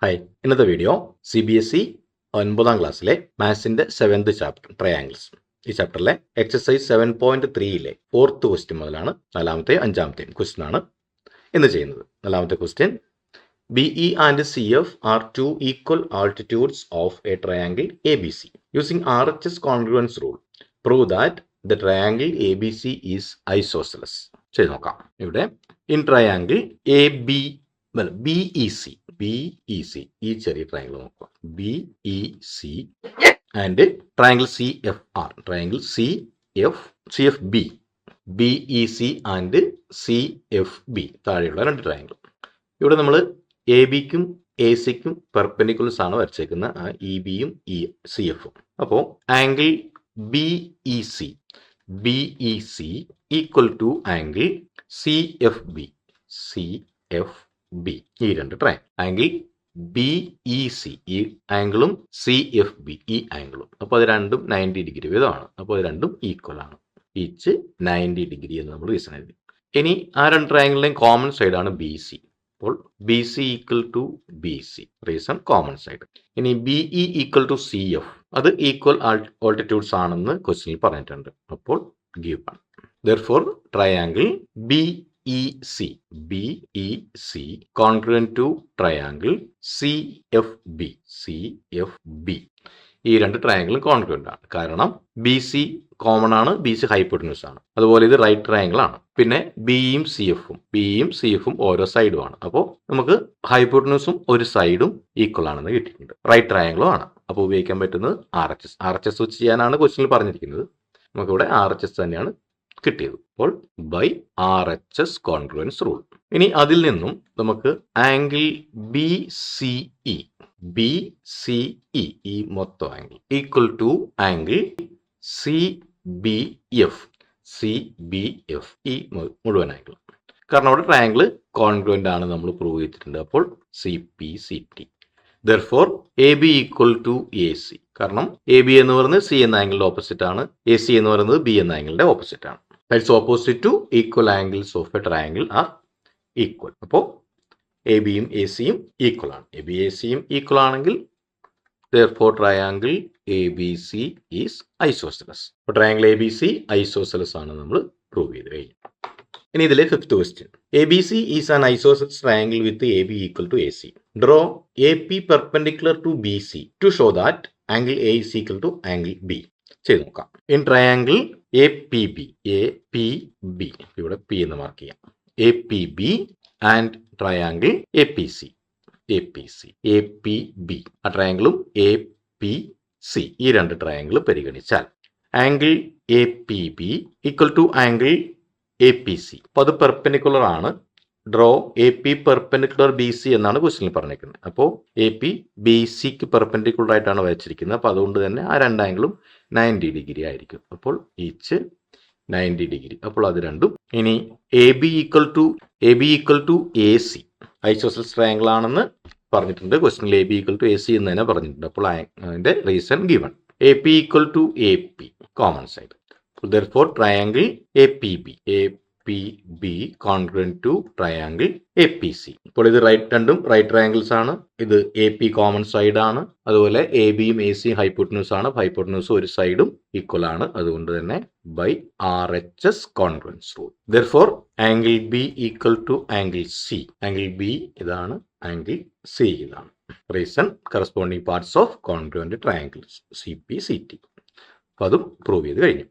Hi, ഇന്നത്തെ video CBSE 9ാം ക്ലാസ്സിലെ മാത്സിന്റെ 7th chapter triangles. ഈ ചാപ്റ്ററിലെ എക്സസൈസ് 7.3യിലെ 4th ക്വസ്റ്റ്യൻ മുതലാണ് 4ാമത്തെ 5ാമത്തെയും ക്വസ്റ്റ്യൻ ആണ് ഇന്ന് ചെയ്യുന്നത്. 4ാമത്തെ question, BE and CF are two equal altitudes of a triangle ABC. Using RHS congruence rule, prove that the triangle ABC is isosceles. ചെയ്ത് നോക്കാം. ഇവിടെ in triangle BEC ഈ ചെറിയ ട്രയാങ്കിൾ നോക്കുക. BEC and triangle CFR, triangle CFB, BEC and CFB താഴെയുള്ള രണ്ട് triangle. ഇവിടെ നമ്മൾ AB-ക്കും AC-ക്കും പെർപെൻഡിക്കുലർസ് ആണ് വരച്ചേക്കുന്നത്, EB-യും CF-ഉം. അപ്പോൾ angle BEC equal to angle CFB ഈ രണ്ട് ട്രയാങ്കിൾ. ആംഗിൾ BEC ഈ ആംഗിളും CFB ഈ ആംഗിളും, അപ്പോൾ അത് രണ്ടും 90 ഡിഗ്രി വീതമാണ്. അപ്പോൾ അത് രണ്ടും ഈക്വൽ ആണ്. ഈച്ച് 90 ഡിഗ്രി എന്ന് നമ്മൾ റീസൺ എഴുതി. ഇനി ആ രണ്ട് ട്രയാങ്കിളിലെയും കോമൺ സൈഡാണ് BC. അപ്പോൾ BC equal to BC, reason common side. ഇനി BE ഈക്വൽ ടു CF, അത് ഈക്വൽ ആൾട്ടിറ്റ്യൂഡ്സ് ആണെന്ന് ക്വസ്റ്റ്യനിൽ പറഞ്ഞിട്ടുണ്ട്. അപ്പോൾ ഗിവ് ആണ്. Therefore triangle BEC congruent to triangle CFB ഈ രണ്ട് ട്രയാങ്കിളും കോൺഗ്രുവൻ്റ് ആണ്. കാരണം BC കോമൺ ആണ്, BC ഹൈപ്പോട്ടന്യൂസ് ആണ്. അതുപോലെ ഇത് റൈറ്റ് ട്രയാങ്കിൾ ആണ്. പിന്നെ BEയും CFും ഓരോ സൈഡുമാണ്. അപ്പോൾ നമുക്ക് ഹൈപ്പോട്ടന്യൂസും ഒരു സൈഡും ഈക്വൽ ആണെന്ന് കിട്ടിയിട്ടുണ്ട്. റൈറ്റ് ട്രയാങ്കിളും ആണ്. അപ്പോൾ ഉപയോഗിക്കാൻ പറ്റുന്നത് RHS വെച്ച് ചെയ്യാനാണ് ക്വസ്റ്റ്യനിൽ പറഞ്ഞിരിക്കുന്നത്. നമുക്കിവിടെ RHS തന്നെയാണ് കിട്ടിയത്. അപ്പോൾ ബൈ RHS കോൺഗ്രുവൻസ് റൂൾ. ഇനി അതിൽ നിന്നും നമുക്ക് ആംഗിൾ BCE ഈ മൊത്തം angle equal to angle CBF ഈ മുഴുവൻ ആംഗിൾ. കാരണം അവിടെ ട്രയാംഗിൾ കോൺഗ്രുവൻ്റ് ആണ് നമ്മൾ പ്രൂവ് ചെയ്തിട്ടുണ്ട്. അപ്പോൾ CPCT. Therefore AB equal to AC. കാരണം AB എന്ന് പറയുന്നത് C എന്ന ആംഗിളിന്റെ ഓപ്പോസിറ്റ് ആണ്, AC എന്ന് പറയുന്നത് B എന്ന ആംഗിളിന്റെ ഓപ്പോസിറ്റ് ആണ്. That's opposite to equal angles of a triangle are equal. അപ്പോൾ ABയും ACയും ഈക്വൽ ആണ്. ABACയും ഈക്വൽ ആണെങ്കിൽ therefore triangle ABC is isosceles. അപ്പോൾ ട്രയാങ്കിൾ ABC isosceles ആണ് നമ്മൾ പ്രൂവ് ചെയ്ത് കഴിഞ്ഞു. ഇനി ഇതിലെ 5th question, ABC is an isosceles triangle with AB equal to AC. Draw AP perpendicular to BC to show that angle A is equal to angle B. ചെയ്ത് നോക്കാം. In triangle APB ഇവിടെ P എന്ന് mark ചെയ്യാം. APB and triangle APC APB ആ ട്രയാങ്കിളും APC ഈ രണ്ട് triangle പരിഗണിച്ചാൽ angle APB equal to angle APC. അപ്പോൾ അത് പെർപെൻഡിക്കുലർ ആണ്. ഡ്രോ AP പെർപെൻഡിക്കുലർ BC എന്നാണ് ക്വസ്റ്റ്യനിൽ പറഞ്ഞിരിക്കുന്നത്. അപ്പോൾ AP BCക്ക് പെർപെൻഡിക്കുലർ ആയിട്ടാണ് വരച്ചിരിക്കുന്നത്. അപ്പോൾ അതുകൊണ്ട് തന്നെ ആ രണ്ട് ആംഗിളും 90 ഡിഗ്രി ആയിരിക്കും. അപ്പോൾ ഈച്ച് 90 ഡിഗ്രി. അപ്പോൾ അത് രണ്ടും. ഇനി AB equal to AC isosceles triangle ആണെന്ന് പറഞ്ഞിട്ടുണ്ട്. ക്വസ്റ്റ്യനിൽ AB ഈക്വൽ ടു AC എന്ന് തന്നെ പറഞ്ഞിട്ടുണ്ട്. അപ്പോൾ അതിന്റെ reason given. AP equal to AP common side. Therefore triangle APB congruent to triangle APC. ഇപ്പോൾ ഇത് രണ്ടും റൈറ്റ് ട്രയാങ്കിൾസ് ആണ്. ഇത് AP കോമൺ സൈഡ് ആണ്. അതുപോലെ ABയും ACയും ഹൈപ്പോട്ടന്യൂസ് ആണ്. ഹൈപ്പോട്ടന്യൂസ് ഒരു സൈഡും ഈക്വൽ ആണ്. അതുകൊണ്ട് തന്നെ by RHS congruence rule. Therefore angle B equal to angle C. Angle B ഇതാണ്, ആംഗിൾ C ഇതാണ്. Reason corresponding parts of congruent triangles CPCT. അപ്പോൾ അതും പ്രൂവ് ചെയ്ത് കഴിഞ്ഞു.